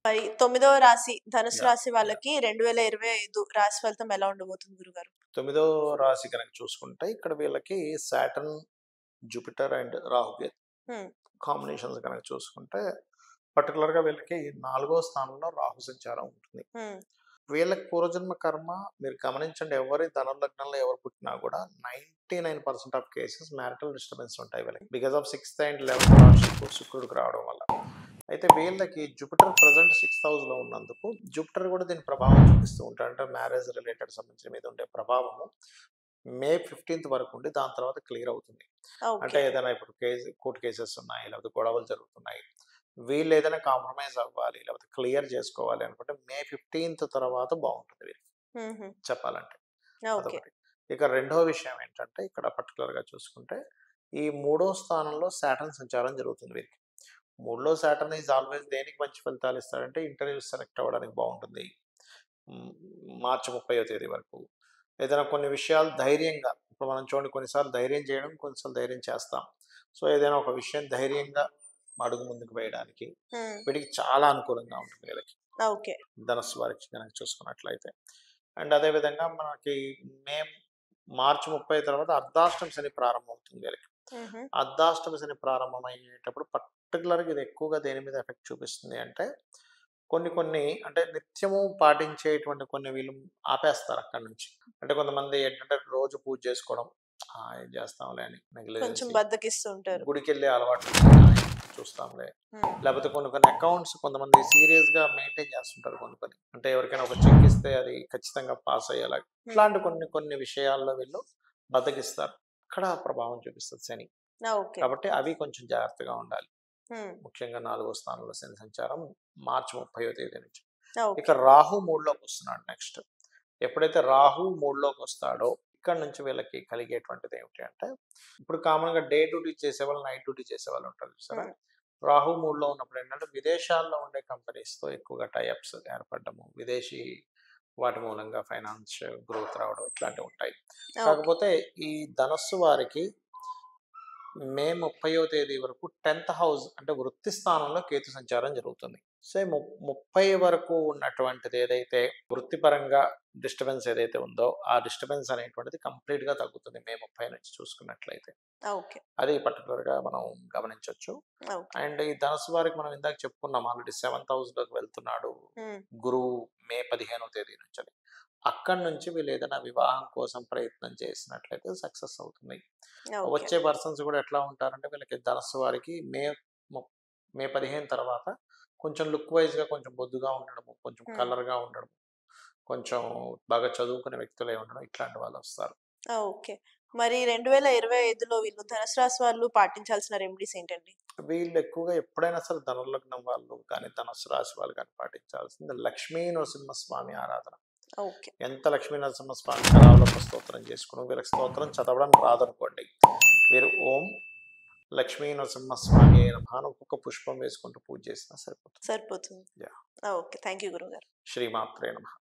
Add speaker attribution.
Speaker 1: మరి 9వ రాశి ధనుసు
Speaker 2: యాహ్!
Speaker 1: రాశి వాళ్ళకి 2025 రాశి ఫలితం ఎలా ఉండబోతుంది గురుగారు?
Speaker 2: 9వ రాశి గనక చూసుకుంటే ఇక్కడ వీళ్ళకి సాటర్న్, జూపిటర్ అండ్ రాహుకేతు
Speaker 1: హ్మ్.
Speaker 2: కాంబినేషన్స్ గనక చూసుకుంటే పర్టిక్యులర్‌గా వీళ్ళకి 4వ స్థానంలో రాహు సంచారం ఉంటుంది.
Speaker 1: హ్మ్.
Speaker 2: వీళ్ళకి పూర్వజన్మ కర్మ మీరు గమనించండి ఎవరి ధనుర్లగ్నంలో ఎవరు పుట్టినా కూడా 99% ఆఫ్ కేసెస్ మ్యారిటల్ డిస్టర్బెన్స్ ఉంటాయి వీళ్ళకి. Because of 6th and 11th lordship శుక్రుడికి రావడం వల్ల. అయితే వీళ్ళకి జూపిటర్ ప్రెజెంట్ 6th హౌస్‌లో ఉన్నందుకు జూపిటర్ కూడా దీని ప్రభావం చూపిస్తూ ఉంటాడు. అంటే మ్యారేజ్ రిలేటెడ్ సంబంధించిన మీద ఉండే ప్రభావము మే 15th వరకు ఉండి దాని తర్వాత క్లియర్ అవుతుంది. అంటే
Speaker 1: ఓకే.
Speaker 2: ఏదైనా ఇప్పుడు కోర్ట్ కేసెస్ ఉన్నాయి, లేకపోతే గొడవలు జరుగుతున్నాయి. వీళ్ళు ఏదైనా కాంప్రమైజ్ అవ్వాలి, లేకపోతే క్లియర్ చేసుకోవాలి అనుకుంటే మే 15th తర్వాత బాగుంటుంది వీళ్ళకి
Speaker 1: హుహు.
Speaker 2: చెప్పాలంటే.
Speaker 1: ఓకే.
Speaker 2: అదొకటి. ఇక రెండో విషయం ఏంటంటే ఇక్కడ పర్టిక్యులర్‌గా చూసుకుంటే ఈ మూడో స్థానంలో సాటర్న్ సంచారం జరుగుతుంది వీరికి. మూడులో సాటర్న్ ఈజ్ ఆల్వేస్ దేనికి మంచి ఫలితాలు ఇస్తాడంటే ఇంటర్వ్యూస్ సెలెక్ట్ అవ్వడానికి బాగుంటుంది. హ్మ్. మార్చి 30వ తేదీ వరకు. ఏదైనా కొన్ని విషయాలు ధైర్యంగా ఇప్పుడు మనం చూడండి కొన్నిసార్లు ధైర్యం చేయడం, కొన్నిసార్లు ధైర్యం చేస్తాం. సో, ఏదైనా ఒక విషయం ధైర్యంగా అడుగు ముందుకు వేయడానికి
Speaker 1: హ్మ్.
Speaker 2: వీటికి చాలా అనుకూలంగా ఉంటుంది వీళ్ళకి.
Speaker 1: ఓకే.
Speaker 2: ధనస్సు వారికి గనక చూసుకున్నట్లయితే. అండ్ అదే విధంగా మనకి మే మార్చి 30 తర్వాత అర్ధాష్టమ శని ప్రారంభమవుతుంది వీళ్ళకి.
Speaker 1: హుహు.
Speaker 2: అర్ధాష్టమ శని ప్రారంభమయ్యేటప్పుడు పర్టిక్యులర్‌గా ఇది ఎక్కువగా దేని మీద ఎఫెక్ట్ చూపిస్తుంది అంటే, కొన్ని కొన్ని అంటే నిత్యము పాటించేటువంటి కొన్ని వీళ్ళు ఆపేస్తారు అక్కడి నుంచి. అంటే కొంతమంది ఏంటంటే రోజు పూజ చేసుకోవడం, ఏం చేస్తాంలే అని
Speaker 1: కొంచెం
Speaker 2: నెగ్లిజెన్సీ.
Speaker 1: బద్ధకిస్తూ ఉంటారు.
Speaker 2: గుడికెళ్ళే అలవాటు చూస్తాంలే.
Speaker 1: హ్మ్.
Speaker 2: లేకపోతే కొన్ని కొన్ని అకౌంట్స్ కొంతమంది సీరియస్‌గా మెయింటైన్ చేస్తుంటారు కొన్ని కొన్ని. అంటే ఎవరికైనా ఒక చెక్ ఇస్తే అది ఖచ్చితంగా పాస్ అయ్యేలాగా. ఇట్లాంటి కొన్ని కొన్ని విషయాల్లో వీళ్ళు బద్ధకిస్తారు. అక్కడ ప్రభావం చూపిస్తది శని.
Speaker 1: ఓకే.
Speaker 2: కాబట్టి అవి కొంచెం జాగ్రత్తగా ఉండాలి.
Speaker 1: హ్మ్.
Speaker 2: ముఖ్యంగా 4వ స్థానంలో శని సంచారం మార్చి 30వ తేదీ నుంచి. ఇక
Speaker 1: ఓకే.
Speaker 2: రాహు 3లోకి వస్తున్నాడు నెక్స్ట్. ఎప్పుడైతే రాహు 3లోకి వస్తాడో ఇక్కడ నుంచి వీళ్ళకి కలిగేటువంటిది ఏమిటి అంటే, ఇప్పుడు కామన్‌గా డే డ్యూటీ చేసేవాళ్ళు, నైట్ డ్యూటీ చేసేవాళ్ళు ఉంటారు చూసారా?
Speaker 1: హ్మ్.
Speaker 2: రాహు 3లో ఉన్నప్పుడు ఏంటంటే విదేశాల్లో ఉండే కంపెనీస్‌తో ఎక్కువగా టై అప్స్ ఏర్పడడము, విదేశీ వాటి మూలంగా ఫైనాన్స్ గ్రోత్ రావడం ఇట్లాంటివి ఉంటాయి.
Speaker 1: ఓకే.
Speaker 2: కాకపోతే ఈ ధనస్సు వారికి మే 30వ తేదీ వరకు 10th హౌస్ అంటే వృత్తి స్థానంలో కేతు సంచారం జరుగుతుంది. సో, 30 వరకు ఉన్నటువంటిది ఏదైతే వృత్తిపరంగా డిస్టర్బెన్స్ ఏదైతే ఉందో, ఆ డిస్టర్బెన్స్ అనేటువంటిది కంప్లీట్‌గా తగ్గుతుంది మే 30 నుంచి చూసుకున్నట్లయితే.
Speaker 1: ఓకే.
Speaker 2: అది పర్టిక్యులర్‌గా మనం గమనించొచ్చు.
Speaker 1: ఓకే.
Speaker 2: అండ్ ఈ ధనుసు వారికి మనం ఇందాక చెప్పుకున్నాం ఆల్రెడీ 7th హౌస్‌లోకి వెళ్తున్నాడు
Speaker 1: హ్మ్.
Speaker 2: గురువు మే 15వ తేదీ నుంచని. అక్కడి నుంచి వీళ్ళు ఏదైనా వివాహం కోసం ప్రయత్నం చేసినట్లయితే సక్సెస్ అవుతుంది.
Speaker 1: ఓకే.
Speaker 2: వచ్చే పర్సన్స్ కూడా ఎట్లా ఉంటారంటే వీళ్ళకి ధనస్సు వారికి ము మే 15 తర్వాత కొంచెం లుక్ వైస్‌గా కొంచెం బొద్దుగా ఉండడము, కొంచెం
Speaker 1: హ్మ్.
Speaker 2: కలర్‌గా ఉండడం, కొంచెం బాగా చదువుకునే వ్యక్తులై ఉండడం ఇట్లాంటి వాళ్ళొస్తారు.
Speaker 1: ఓకే. మరి 2025లో వీళ్ళు ధనుసు రాశి వాళ్ళు పాటించాల్సిన రెమెడీస్ ఏంటండి?
Speaker 2: వీళ్ళు ఎక్కువగా ఎప్పుడైనా సరే ధనుర్లగ్నం వాళ్ళు కానీ, ధనుస్సు రాశి వాళ్ళు కానీ పాటించాల్సింది లక్ష్మీ నరసింహస్వామి ఆరాధన.
Speaker 1: ఓకే.
Speaker 2: ఎంత లక్ష్మీ నరసింహస్వామి కరావళప్ప స్తోత్రం చేసుకోవడం, వీళ్ళకి స్తోత్రం చదవడం రాదనుకోండి. మీరు ఓం లక్ష్మీ నరసింహస్వామి అయిన నమః ఒక్కొక్క పుష్పం వేసుకుంటూ పూజ చేసినా సరిపోతుంది.
Speaker 1: సరిపోతుంది.
Speaker 2: యాహ్!
Speaker 1: ఓకే. థాంక్ యూ గురువుగారు.
Speaker 2: శ్రీమాత్రే నమః.